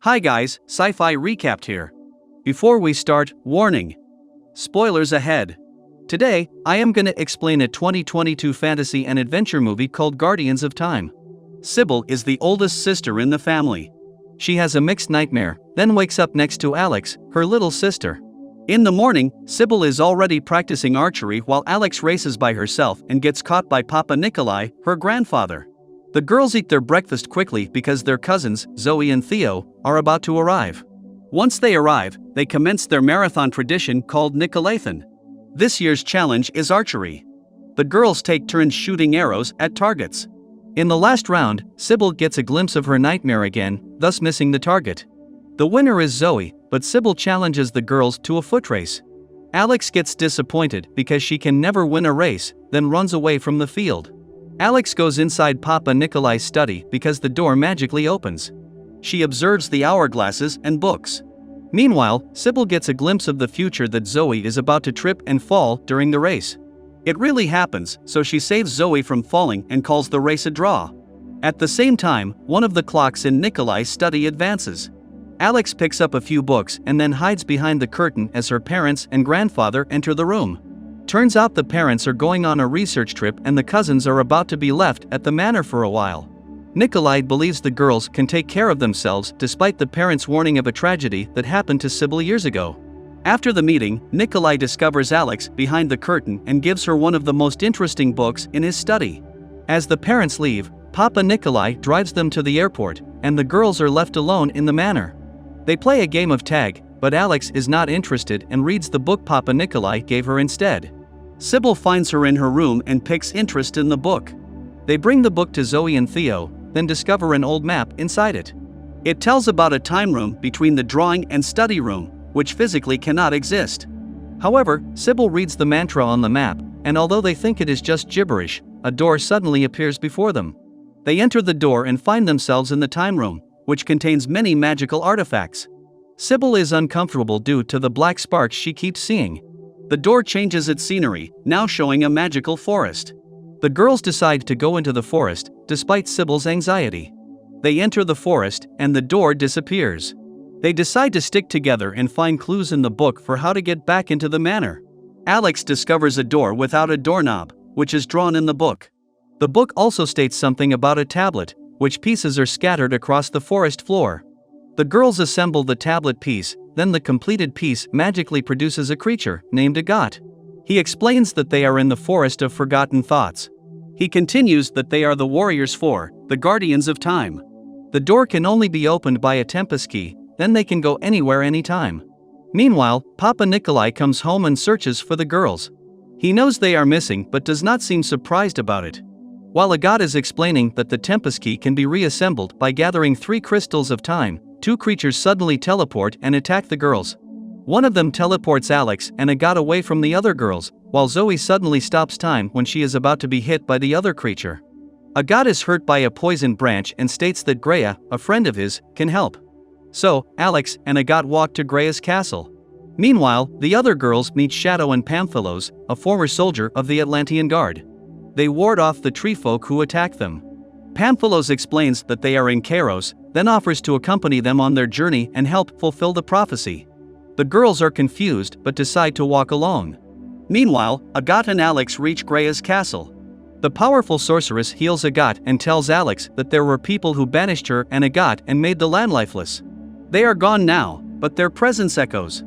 Hi guys, Sci-Fi Recapped here. Before we start, warning. Spoilers ahead. Today, I am gonna explain a 2022 fantasy and adventure movie called Guardians of Time. Sybil is the oldest sister in the family. She has a mixed nightmare, then wakes up next to Alex, her little sister. In the morning, Sybil is already practicing archery while Alex races by herself and gets caught by Papa Nikolai, her grandfather. The girls eat their breakfast quickly because their cousins, Zoe and Theo, are about to arrive. Once they arrive, they commence their marathon tradition called Nicolathan. This year's challenge is archery. The girls take turns shooting arrows at targets. In the last round, Sybil gets a glimpse of her nightmare again, thus missing the target. The winner is Zoe, but Sybil challenges the girls to a foot race. Alex gets disappointed because she can never win a race, then runs away from the field. Alex goes inside Papa Nikolai's study because the door magically opens. She observes the hourglasses and books. Meanwhile, Sybil gets a glimpse of the future that Zoe is about to trip and fall during the race. It really happens, so she saves Zoe from falling and calls the race a draw. At the same time, one of the clocks in Nikolai's study advances. Alex picks up a few books and then hides behind the curtain as her parents and grandfather enter the room. Turns out the parents are going on a research trip and the cousins are about to be left at the manor for a while. Nikolai believes the girls can take care of themselves despite the parents' warning of a tragedy that happened to Sybil years ago. After the meeting, Nikolai discovers Alex behind the curtain and gives her one of the most interesting books in his study. As the parents leave, Papa Nikolai drives them to the airport, and the girls are left alone in the manor. They play a game of tag, but Alex is not interested and reads the book Papa Nikolai gave her instead. Sybil finds her in her room and picks interest in the book. They bring the book to Zoe and Theo, then discover an old map inside it. It tells about a time room between the drawing and study room, which physically cannot exist. However, Sybil reads the mantra on the map, and although they think it is just gibberish, a door suddenly appears before them. They enter the door and find themselves in the time room, which contains many magical artifacts. Sybil is uncomfortable due to the black sparks she keeps seeing. The door changes its scenery, now showing a magical forest. The girls decide to go into the forest, despite Sybil's anxiety. They enter the forest, and the door disappears. They decide to stick together and find clues in the book for how to get back into the manor. Alex discovers a door without a doorknob, which is drawn in the book. The book also states something about a tablet, which pieces are scattered across the forest floor. The girls assemble the tablet piece, then the completed piece magically produces a creature named Agat. He explains that they are in the forest of forgotten thoughts. He continues that they are the warriors for the Guardians of Time. The door can only be opened by a Tempest key, then they can go anywhere anytime. Meanwhile, Papa Nikolai comes home and searches for the girls. He knows they are missing but does not seem surprised about it. While Agat is explaining that the Tempest key can be reassembled by gathering 3 crystals of time, 2 creatures suddenly teleport and attack the girls. One of them teleports Alex and Agat away from the other girls, while Zoe suddenly stops time when she is about to be hit by the other creature. Agat is hurt by a poison branch and states that Greya, a friend of his, can help. So, Alex and Agat walk to Greya's castle. Meanwhile, the other girls meet Shadow and Pamphilos, a former soldier of the Atlantean Guard. They ward off the tree folk who attack them. Pamphilos explains that they are in Keros, then offers to accompany them on their journey and help fulfill the prophecy. The girls are confused but decide to walk along. Meanwhile, Agat and Alex reach Greya's castle. The powerful sorceress heals Agat and tells Alex that there were people who banished her and Agat and made the land lifeless. They are gone now, but their presence echoes.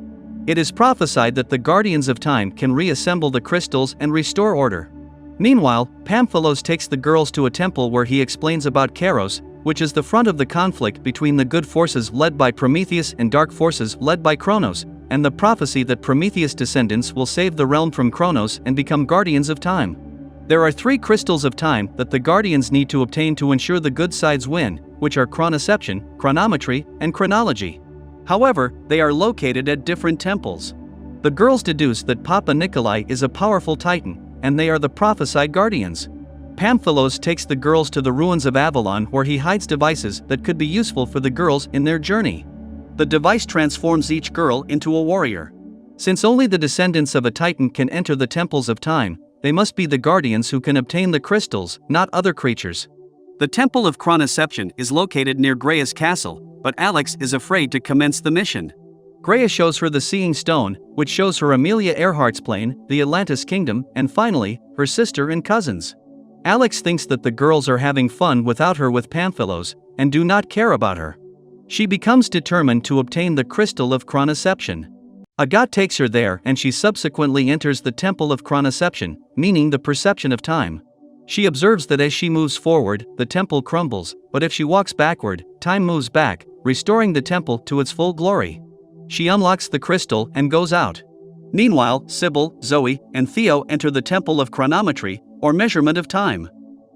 It is prophesied that the Guardians of Time can reassemble the crystals and restore order. Meanwhile, Pamphilos takes the girls to a temple where he explains about Keros, which is the front of the conflict between the good forces led by Prometheus and dark forces led by Kronos, and the prophecy that Prometheus' descendants will save the realm from Kronos and become Guardians of Time. There are 3 crystals of time that the Guardians need to obtain to ensure the good sides win, which are chronoception, chronometry, and chronology. However, they are located at different temples. The girls deduce that Papa Nikolai is a powerful titan, and they are the prophesied guardians. Pamphilos takes the girls to the ruins of Avalon where he hides devices that could be useful for the girls in their journey. The device transforms each girl into a warrior. Since only the descendants of a titan can enter the temples of time, they must be the guardians who can obtain the crystals, not other creatures. The Temple of Chronoception is located near Grea's castle, but Alex is afraid to commence the mission. Grea shows her the Seeing Stone, which shows her Amelia Earhart's plane, the Atlantis Kingdom, and finally, her sister and cousins. Alex thinks that the girls are having fun without her with Pamphilos, and do not care about her. She becomes determined to obtain the Crystal of Chronoception. A god takes her there and she subsequently enters the Temple of Chronoception, meaning the perception of time. She observes that as she moves forward, the temple crumbles, but if she walks backward, time moves back, restoring the temple to its full glory. She unlocks the crystal and goes out. Meanwhile, Sybil, Zoe, and Theo enter the Temple of Chronometry, or measurement of time.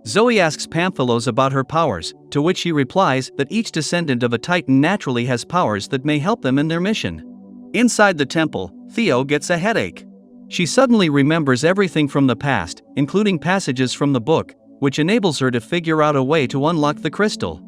Zoe asks Pamphilos about her powers, to which he replies that each descendant of a Titan naturally has powers that may help them in their mission. Inside the temple, Theo gets a headache. She suddenly remembers everything from the past, including passages from the book, which enables her to figure out a way to unlock the crystal.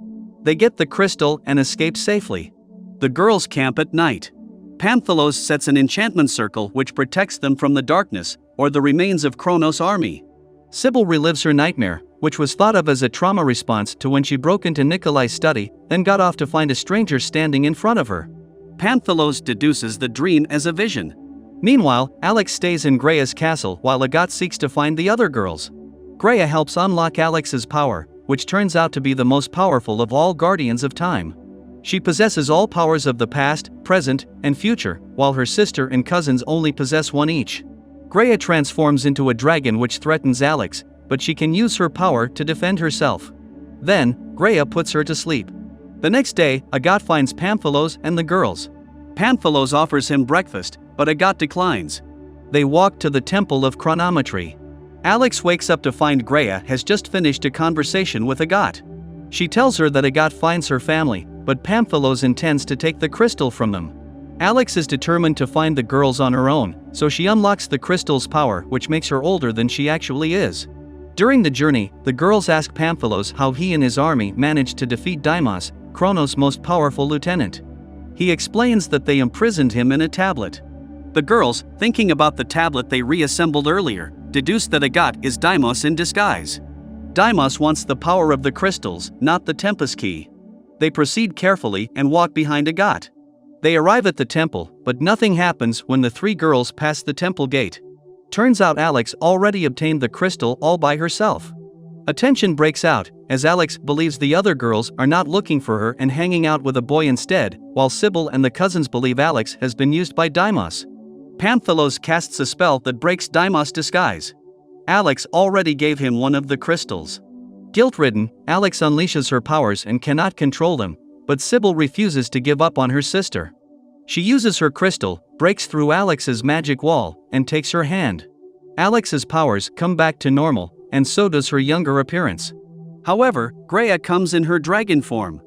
They get the crystal and escape safely. The girls camp at night. Pamphilos sets an enchantment circle which protects them from the darkness, or the remains of Kronos' army. Sybil relives her nightmare, which was thought of as a trauma response to when she broke into Nikolai's study, then got off to find a stranger standing in front of her. Pamphilos deduces the dream as a vision. Meanwhile, Alex stays in Grea's castle while Agat seeks to find the other girls. Grea helps unlock Alex's power, which turns out to be the most powerful of all guardians of time. She possesses all powers of the past, present, and future, while her sister and cousins only possess one each. Grea transforms into a dragon which threatens Alex, but she can use her power to defend herself. Then, Grea puts her to sleep. The next day, Agat finds Pamphilos and the girls. Pamphilos offers him breakfast, but Agat declines. They walk to the Temple of Chronometry. Alex wakes up to find Grea has just finished a conversation with Agat. She tells her that Agat finds her family, but Pamphilos intends to take the crystal from them. Alex is determined to find the girls on her own, so she unlocks the crystal's power, which makes her older than she actually is. During the journey, the girls ask Pamphilos how he and his army managed to defeat Daimos, Kronos' most powerful lieutenant. He explains that they imprisoned him in a tablet. The girls, thinking about the tablet they reassembled earlier, deduce that Agat is Daimos in disguise. Daimos wants the power of the crystals, not the Tempest key. They proceed carefully and walk behind Agat. They arrive at the temple, but nothing happens when the three girls pass the temple gate. Turns out Alex already obtained the crystal all by herself. A tension breaks out, as Alex believes the other girls are not looking for her and hanging out with a boy instead, while Sybil and the cousins believe Alex has been used by Daimos. Pamphilos casts a spell that breaks Daimos' disguise. Alex already gave him one of the crystals. Guilt-ridden, Alex unleashes her powers and cannot control them, but Sybil refuses to give up on her sister. She uses her crystal, breaks through Alex's magic wall, and takes her hand. Alex's powers come back to normal, and so does her younger appearance. However, Grea comes in her dragon form.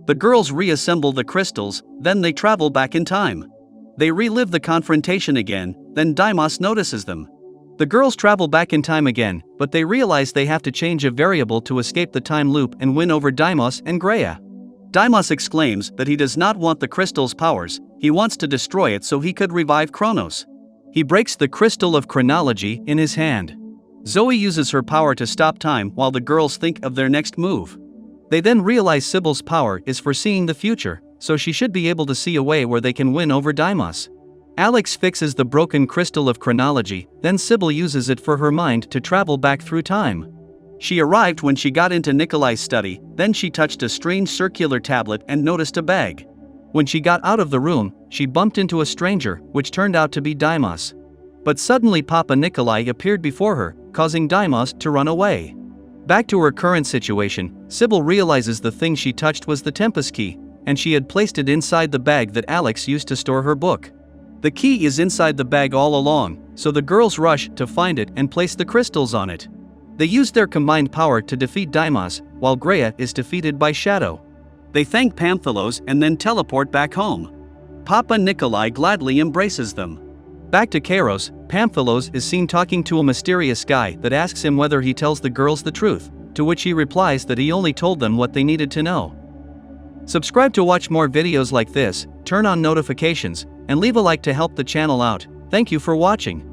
The girls reassemble the crystals, then they travel back in time. They relive the confrontation again, then Daimos notices them. The girls travel back in time again, but they realize they have to change a variable to escape the time loop and win over Daimos and Grea. Daimos exclaims that he does not want the crystal's powers, he wants to destroy it so he could revive Kronos. He breaks the crystal of chronology in his hand. Zoe uses her power to stop time while the girls think of their next move. They then realize Sybil's power is for seeing the future, so she should be able to see a way where they can win over Daimos. Alex fixes the broken crystal of chronology, then Sybil uses it for her mind to travel back through time. She arrived when she got into Nikolai's study, then she touched a strange circular tablet and noticed a bag. When she got out of the room, she bumped into a stranger, which turned out to be Daimos. But suddenly Papa Nikolai appeared before her, causing Daimos to run away. Back to her current situation, Sybil realizes the thing she touched was the Tempest key, and she had placed it inside the bag that Alex used to store her book. The key is inside the bag all along, so the girls rush to find it and place the crystals on it. They use their combined power to defeat Daimos, while Grea is defeated by Shadow. They thank Pamphilos and then teleport back home. Papa Nikolai gladly embraces them. Back to Keros, Pamphilos is seen talking to a mysterious guy that asks him whether he tells the girls the truth, to which he replies that he only told them what they needed to know. Subscribe to watch more videos like this, turn on notifications, and leave a like to help the channel out. Thank you for watching.